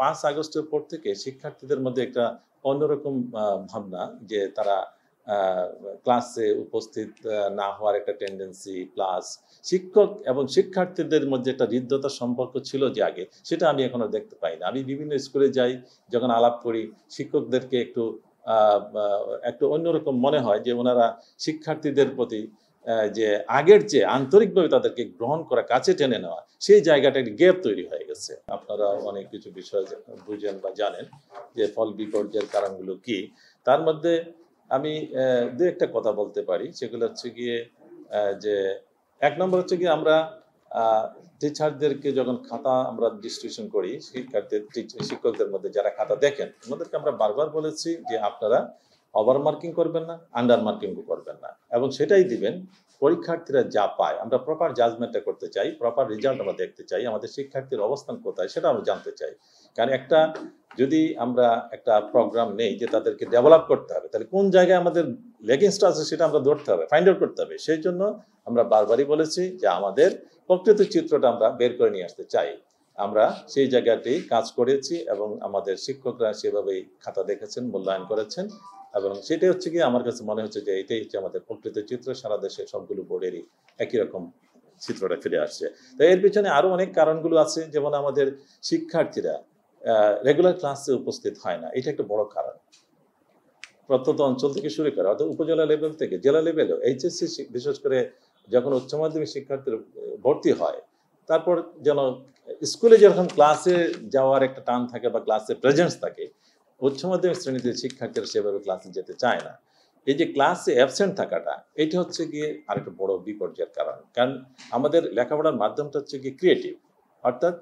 5 আগস্টের পর থেকে শিক্ষার্থীদের মধ্যে একটা অন্যরকম ভাবনা যে তারা ক্লাসে উপস্থিত না হওয়ার একটা টেন্ডেন্সি প্লাস শিক্ষক এবং শিক্ষার্থীদের মধ্যে একটা হৃদ্যতার সম্পর্ক ছিল যে আগে, সেটা আমি এখন আর দেখতে পাই না। আমি বিভিন্ন স্কুলে যাই, যখন আলাপ করি, শিক্ষকদেরকে আ বা একটু অন্যরকম মনে হয় যে উনারা শিক্ষার্থীদের প্রতি যে আগের চেয়ে আন্তরিকভাবে তাদেরকে গ্রহণ করা, কাছে টেনে নেওয়া, সেই জায়গাটা একটা গ্যাপ তৈরি হয়ে গেছে। আপনারা অনেক কিছু বিষয় বুঝেন বা জানেন যে ফল বিপর্যয়ের কারণগুলো কি। তার মধ্যে আমি ২-১ টা কথা বলতে পারি। সেগুলো হচ্ছে গিয়ে যে ১ নম্বর হচ্ছে গিয়ে আমরা আ টিচারদেরকে যখন খাতা আমরা ডিস্ট্রিবিউশন করি, শিক্ষকদের মধ্যে যারা খাতা দেখেন, ওনাদেরকে আমরা বারবার বলেছি যে আপনারা ওভার মার্কিং করবেন না, আন্ডার মার্কিংও করবেন না। এবং সেটাই দিবেন পরীক্ষার্থীরা যা পায়। আমরা প্রপার জাজমেন্টটা করতে চাই, প্রপার রেজাল্ট আমরা দেখতে চাই। আমাদের শিক্ষার্থীর অবস্থান কোথায় সেটা আমরা জানতে চাই। কারণ যদি আমরা একটা প্রোগ্রাম নেই যে তাদেরকে ডেভেলপ করতে হবে, তাহলে কোন জায়গায় আমাদের লেগেন্সটা আছে সেটা আমরা ধরতে হবে, ফাইন্ড আউট করতে হবে। সেইজন্য আমরা বারবারই বলেছি যে আমাদের প্রকৃত চিত্রটা আমরা বের করে নিয়ে আসতে চাই। আমরা সেই জায়গাতেই কাজ করেছি এবং আমাদের শিক্ষকরা সেভাবেই খাতা দেখেছেন, মূল্যায়ন করেছেন এবং সেটাই হচ্ছে গিয়ে আমার কাছে মনে হচ্ছে যে এটাই হচ্ছে আমাদের প্রকৃত চিত্র। সারা দেশে সবগুলো বোর্ডেরই একই রকম চিত্রটা ফিরে আসছে। তো এর পেছনে আরো অনেক কারণগুলো আছে। যেমন আমাদের শিক্ষার্থীরা রেগুলার ক্লাসে উপস্থিত হয় না। এটা একটা বড় কারণ। প্রত্যন্ত অঞ্চল থেকে শুরু করে অর্থাৎ উপজেলা লেভেল থেকে জেলা লেভেলেও এইচএসসি বিশেষ করে যখন উচ্চ মাধ্যমিক শিক্ষার্থীরা ভর্তি হয়, তারপর যেন স্কুলে যেরকম ক্লাসে যাওয়ার একটা টান থাকে বা ক্লাসে প্রেজেন্স থাকে, উচ্চ মাধ্যমিক শ্রেণীতে শিক্ষার্থীরা সেভাবে ক্লাসে যেতে চায় না। এই যে ক্লাসে অ্যাবসেন্ট থাকাটা, এটা হচ্ছে গিয়ে আরেকটা বড় বিপর্যয়ের কারণ। কারণ আমাদের লেখাপড়ার মাধ্যমটা হচ্ছে গিয়ে ক্রিয়েটিভ। অর্থাৎ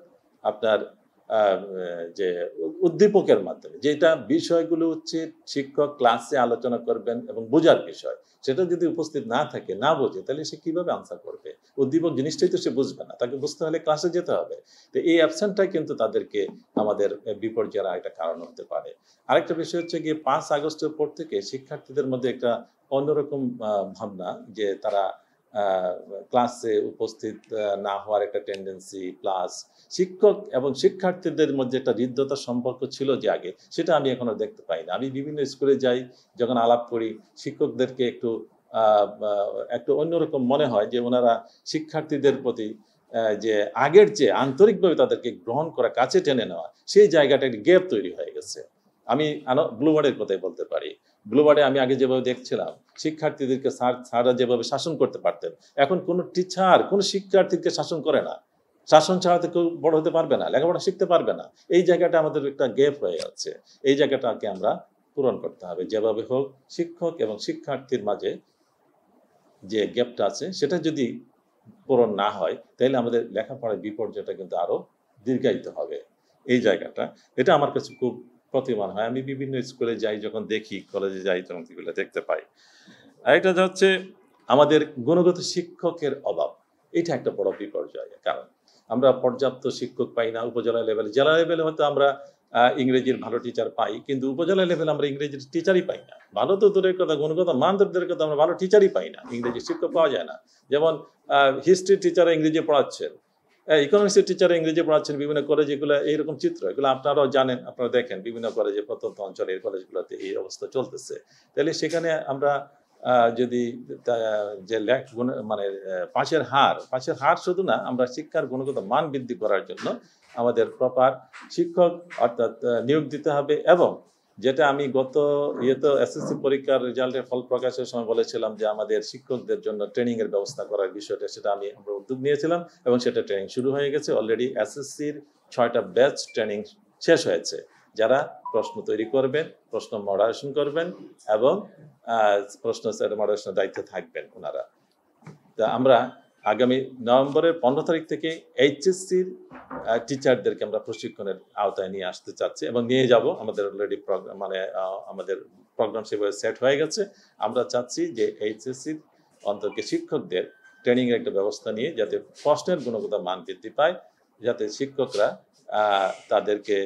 আপনার আ যে উদ্দীপকের মাধ্যমে যেটা বিষয়গুলো হচ্ছে শিক্ষক ক্লাসে আলোচনা করবেন এবং বোঝার বিষয়। সেটা যদি উপস্থিত না থাকে, না বোঝে, তাহলে সে কিভাবে আনসার করবে? উদ্দীপক জিনিসটাই তো সে বুঝবে না। তাকে বুঝতে হলে ক্লাসে যেতে হবে। তো এই অ্যাবসেন্টটাই কিন্তু তাদেরকে আমাদের বিপর্যয়ের আরেকটা কারণ হতে পারে। আরেকটা বিষয় হচ্ছে গিয়ে ৫ আগস্টের পর থেকে শিক্ষার্থীদের মধ্যে একটা অন্যরকম ভাবনা যে তারা আ ক্লাসে উপস্থিত না হওয়ার একটা টেন্ডেন্সি প্লাস শিক্ষক এবং শিক্ষার্থীদের মধ্যে একটা হৃদ্যতার সম্পর্ক ছিল যে আগে, সেটা আমি এখন আর দেখতে পাই না। আমি বিভিন্ন স্কুলে যাই, যখন আলাপ করি, শিক্ষকদেরকে আ বা একটু অন্যরকম মনে হয় যে উনারা শিক্ষার্থীদের প্রতি যে আগের চেয়ে আন্তরিকভাবে তাদেরকে গ্রহণ করা, কাছে টেনে নেওয়া, সেই জায়গাটা একটা গ্যাপ তৈরি হয়ে গেছে। আমি ব্লু বার্ডের কথাই বলতে পারি। ব্লু বার্ডে আমি আগে যেভাবে দেখছিলাম, শিক্ষার্থীদেরকে স্যাররা যেভাবে শাসন করতে পারতেন, এখন কোনো টিচার কোনো শিক্ষার্থীকে শাসন করে না। শাসন ছাড়া তো কেউ বড় হতে পারবে না, লেখাপড়া শিখতে পারবে না। এই জায়গাটা আমাদের একটা গ্যাপ হয়ে যাচ্ছে। এই জায়গাটাকে আমরা পূরণ করতে হবে। যেভাবে হোক শিক্ষক এবং শিক্ষার্থীর মাঝে যে গ্যাপটা আছে সেটা যদি পূরণ না হয়, তাইলে আমাদের লেখাপড়ার বিপর্যয়টা কিন্তু আরো দীর্ঘায়িত হবে। এই জায়গাটা, এটা আমার কাছে খুব প্রতীয়মান হয়। আমি বিভিন্ন স্কুলে যাই, যখন দেখি, কলেজে যাই তখন এগুলো দেখতে পাই। আরেকটা হচ্ছে আমাদের গুণগত শিক্ষকের অভাব। এটা একটা বড় বিপর্যয়ের কারণ। আমরা পর্যাপ্ত শিক্ষক পাই না উপজেলা লেভেলে। জেলা লেভেলে হয়তো আমরা ইংরেজির ভালো টিচার পাই। কিন্তু উপজেলা লেভেলে আমরা ইংরেজির টিচারই পাই না। ভালো তো দূরের কথা, গুণগত মান তো দূরের কথা, আমরা ভালো টিচারই পাই না। ইংরেজি শিক্ষক পাওয়া যায় না। যেমন হিস্ট্রি টিচাররা ইংরেজি পড়াচ্ছেন। ইকোনমিক্সের টিচাররা ইংরেজি পড়াচ্ছেন বিভিন্ন কলেজে, এগুলা এইরকম চিত্র। এগুলো আপনারাও জানেন, আপনারা দেখেন বিভিন্ন কলেজে, প্রত্যন্ত অঞ্চলের কলেজগুলোতে এই অবস্থা চলতেছে। তাইলে সেখানে আমরা যদি তা যে মানে পাসের হার শুধু না, আমরা শিক্ষার গুণগত মান বৃদ্ধি করার জন্য আমাদের প্রপার শিক্ষক অর্থাৎ নিয়োগ দিতে হবে। এবং যেটা আমি গত এসএসসি পরীক্ষার রেজাল্টের ফল প্রকাশের সময় বলেছিলাম যে আমাদের শিক্ষকদের জন্য ট্রেনিং এর ব্যবস্থা করার বিষয়টা, সেটা আমরা উদ্যোগ নিয়েছিলাম এবং সেটা ট্রেনিং শুরু হয়ে গেছে। অলরেডি এসএসসির ৬টা ব্যাচ ট্রেনিং শেষ হয়েছে। যারা প্রশ্ন তৈরি করবেন, প্রশ্ন মডারেশন করবেন এবং প্রশ্ন মডারেশনের দায়িত্বে থাকবেন ওনারা। তা আমরা আগামী নভেম্বরের ১৫ তারিখ থেকে এইচএসসির টিচারদেরকে আমরা প্রশিক্ষণের আওতায় নিয়ে আসতে চাচ্ছি এবং নিয়ে যাব। আমাদের অলরেডি আমাদের প্রোগ্রাম সেভাবে সেট হয়ে গেছে। আমরা চাচ্ছি যে এইচএসসির অন্তর্কে শিক্ষকদের ট্রেনিং এর একটা ব্যবস্থা নিয়ে যাতে প্রশ্নের গুণগত মান বৃদ্ধি পায়, যাতে শিক্ষকরা তাদেরকে,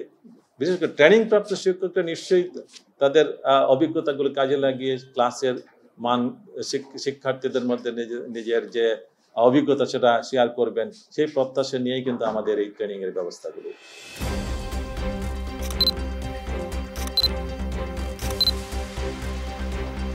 বিশেষ করে ট্রেনিং প্রাপ্ত শিক্ষকরা নিশ্চয়ই তাদের অভিজ্ঞতাগুলো কাজে লাগিয়ে ক্লাসের মান শিক্ষার্থীদের মধ্যে নিজের যে অভিজ্ঞতা সেটা শেয়ার করবেন, সেই প্রত্যাশা নিয়েই কিন্তু আমাদের এই ট্রেনিং এর ব্যবস্থাগুলো।